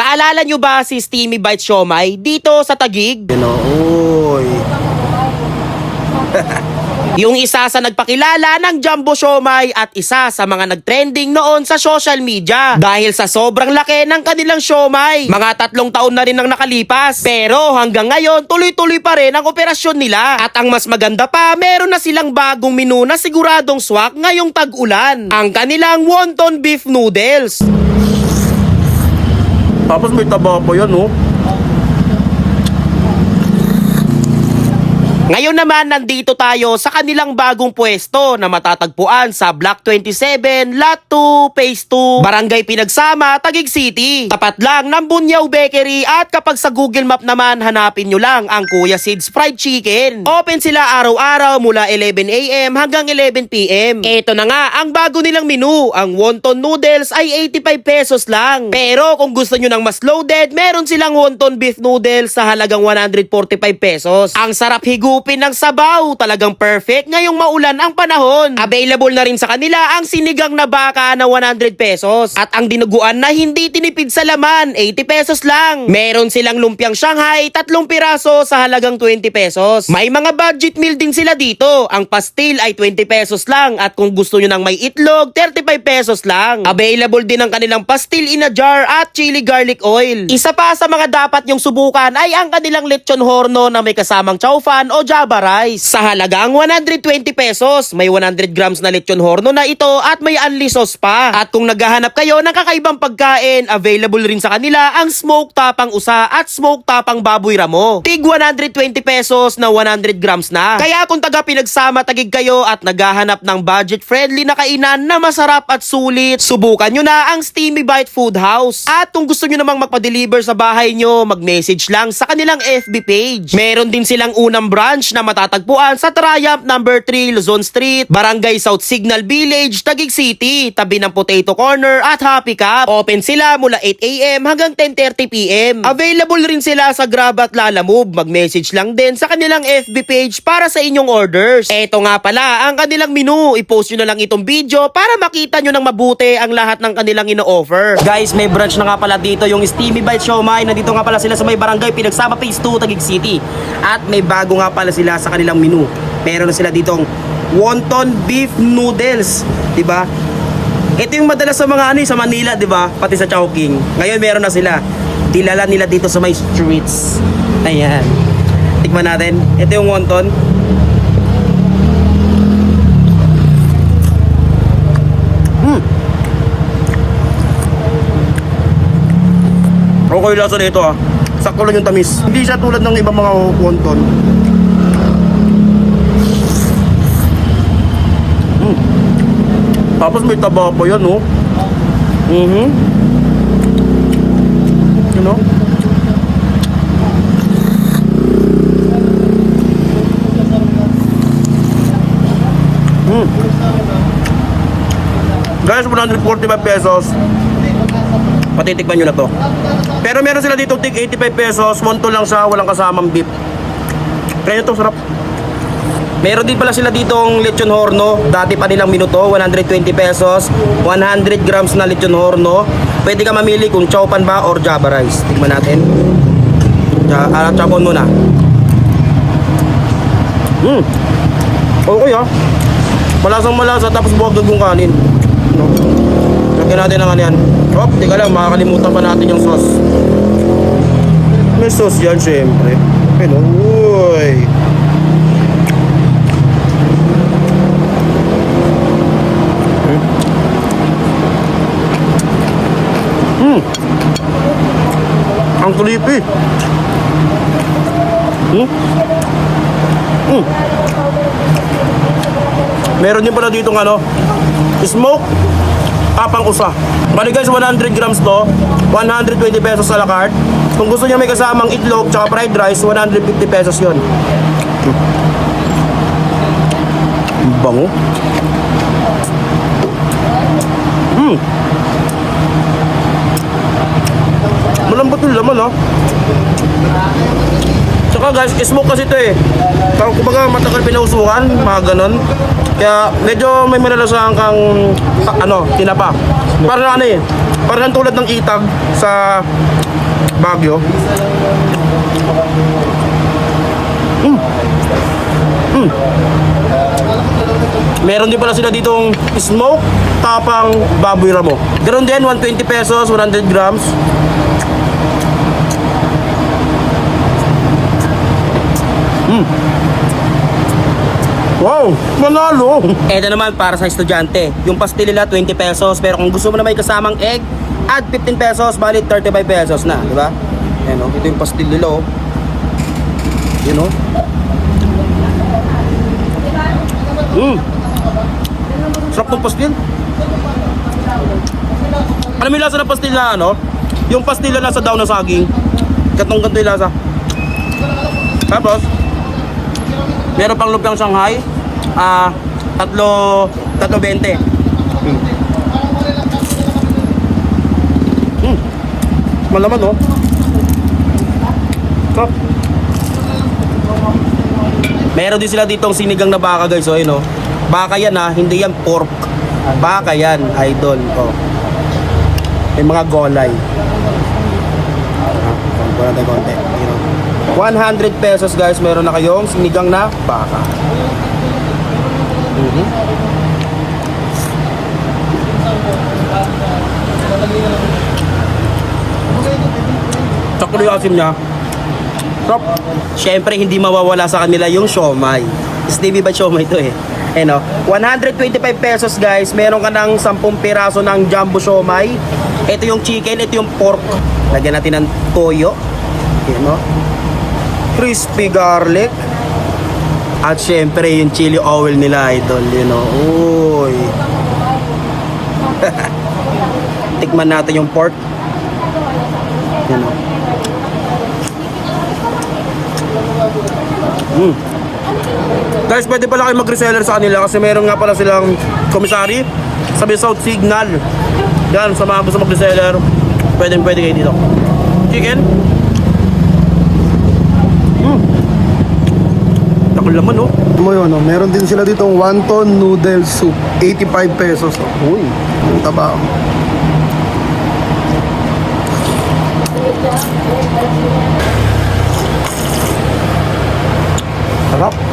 Naalala nyo ba si Steamy Bites Siomai dito sa Taguig? Oy. Yung isa sa nagpakilala ng Jumbo Siomai at isa sa mga nagtrending noon sa social media dahil sa sobrang laki ng kanilang siomai. Mga 3 taon na rin ang nakalipas pero hanggang ngayon tuloy-tuloy pa rin ang operasyon nila. At ang mas maganda pa, meron na silang bagong menu na siguradong swak ngayong tag-ulan. Ang kanilang wonton beef noodles. Tapos may taba pa yan, oh. Ngayon naman, nandito tayo sa kanilang bagong pwesto na matatagpuan sa Block 27, Lot 2, Phase 2, Barangay Pinagsama, Taguig City. Tapat lang ng Bunyaw Bakery at kapag sa Google Map naman, hanapin nyo lang ang Kuya Sid's Fried Chicken. Open sila araw-araw mula 11 AM hanggang 11 PM. Ito na nga ang bago nilang menu. Ang wonton noodles ay 85 pesos lang. Pero kung gusto nyo ng mas loaded, meron silang wonton beef noodles sa halagang 145 pesos. Ang sarap higupin ng sabaw, talagang perfect ngayong maulan ang panahon. Available na rin sa kanila ang sinigang na baka na 100 pesos at ang dinuguan na hindi tinipid sa laman, 80 pesos lang. Meron silang lumpiang Shanghai, 3 piraso sa halagang 20 pesos. May mga budget meal din sila dito. Ang pastil ay 20 pesos lang at kung gusto nyo ng may itlog, 35 pesos lang. Available din ang kanilang pastil in a jar at chili garlic oil. Isa pa sa mga dapat nyong subukan ay ang kanilang lechon horno na may kasamang chow fan o Java rice. Sa halagang 120 pesos, may 100 grams na lechon horno na ito at may unli sauce pa. At kung naghahanap kayo ng kakaibang pagkain, available rin sa kanila ang smoke tapang usa at smoke tapang baboy ramo. Tig 120 pesos na 100 grams na. Kaya kung taga Pinagsama Taguig kayo at naghahanap ng budget-friendly na kainan na masarap at sulit, subukan nyo na ang Steamy Bite Food House. At kung gusto nyo namang magpa-deliver sa bahay nyo, mag-message lang sa kanilang FB page. Meron din silang unang branch na matatagpuan sa Triumph No. 3 Luzon Street, Barangay South Signal Village, Taguig City, tabi ng Potato Corner at Happy Cup. Open sila mula 8 AM hanggang 10:30 PM. Available rin sila sa Grab at Lalamove. Mag-message lang din sa kanilang FB page para sa inyong orders. Eto nga pala ang kanilang menu. I-post nyo na lang itong video para makita nyo ng mabuti ang lahat ng kanilang ino-offer. Guys, may branch na nga pala dito yung Steamy Bite Siomai. Nandito nga pala sila sa may Barangay Pinagsama Phase 2, Taguig City. At may bago nga pala sila sa kanilang menu. Meron na sila ditong wonton beef noodles, 'di ba? Ito yung madalas sa mga sa Manila, 'di ba? Pati sa Chowking. Ngayon meron na sila. Dilala nila dito sa may streets. Ayan. Tikman natin. Ito yung wonton. Okay lasa nito ah. Sakto lang yung tamis. Hindi siya tulad ng ibang mga wonton. Tapos may taba pa yan, oh. You know? Guys, 145 pesos. Patitikman nyo na to. Pero meron sila dito tig 85 pesos. Monto lang siya, walang kasamang beef. Kaya ito, sarap. Meron din pala sila ditong lechon horno. Dati pa nilang minuto, 120 pesos. 100 grams na lechon horno. Pwede ka mamili kung chow pan ba or Java rice. Tignan natin. Chapon muna. Okay ah. Malasang malasa tapos buwag dugong kanin. No? Lagyan natin ang ano yan. Oh, teka lang, makakalimutan pa natin yung sauce. May sauce yan syempre. Pero, uy. Ang creepy. Meron din pala ditong smoke tapang usa. Bali guys, 100 grams to, 120 pesos sa la carte. Kung gusto niya may kasamang itlog tsaka fried rice, 150 pesos yon. Bango. Malambot yung laman, ha? Tsaka guys, smoke kasi ito eh. Kumbaga matagal pinausukan, mga ganon. Kaya medyo may malalasang kang tinapa. Parang parang tulad ng itag sa Baguio. Meron din pala sila ditong smoke tapang baboy ramo. Ganon din, 120 pesos, 100 grams. Wow, manalo. Ito naman para sa estudyante. Yung pastil nila 20 pesos, pero kung gusto mo na may kasamang egg, add 15 pesos, bali 35 pesos na, di ba? Ayan oh, ito yung pastil nila oh. Yun oh. Sarap ng pastil. Alam mo yung lasa ng pastil na ano? Yung pastil na nasa daw ng saging. Katong ganito yung lasa. Tapos, meron pang lumpiang Shanghai. 3.20. Malaman oh. Sarap. Meron din sila ditong sinigang na baka guys. So yun oh. Baka yan ha, hindi yan pork. Baka yan, idol. Oh. May mga golay. Wala tayo konti. 100 pesos guys, meron na kayong sinigang na baka. Sakto yung asim niya. Sarap. Siyempre hindi mawawala sa kanila yung siomay. Stevie ba siomay ito eh? Eh no, 125 pesos guys, meron ka ng 10 piraso ng jumbo siomay. Ito yung chicken, ito yung pork. Lagyan natin ng toyo. Ayan no. Crispy garlic. At syempre yung chili oil nila idol, you know. Uy. Tikman natin yung pork. Ayan no. Guys, pwede pala kayo mag-reseller sa kanila kasi meron nga pala silang komisari sa South Signal. Yan, sa mga gusto mag-reseller, pwede kayo dito. Chicken. Takol laman, oh. Ito mo yun, oh. Meron din sila ditong wonton noodle soup. 85 pesos. Oh. Uy, ang taba. Sarap.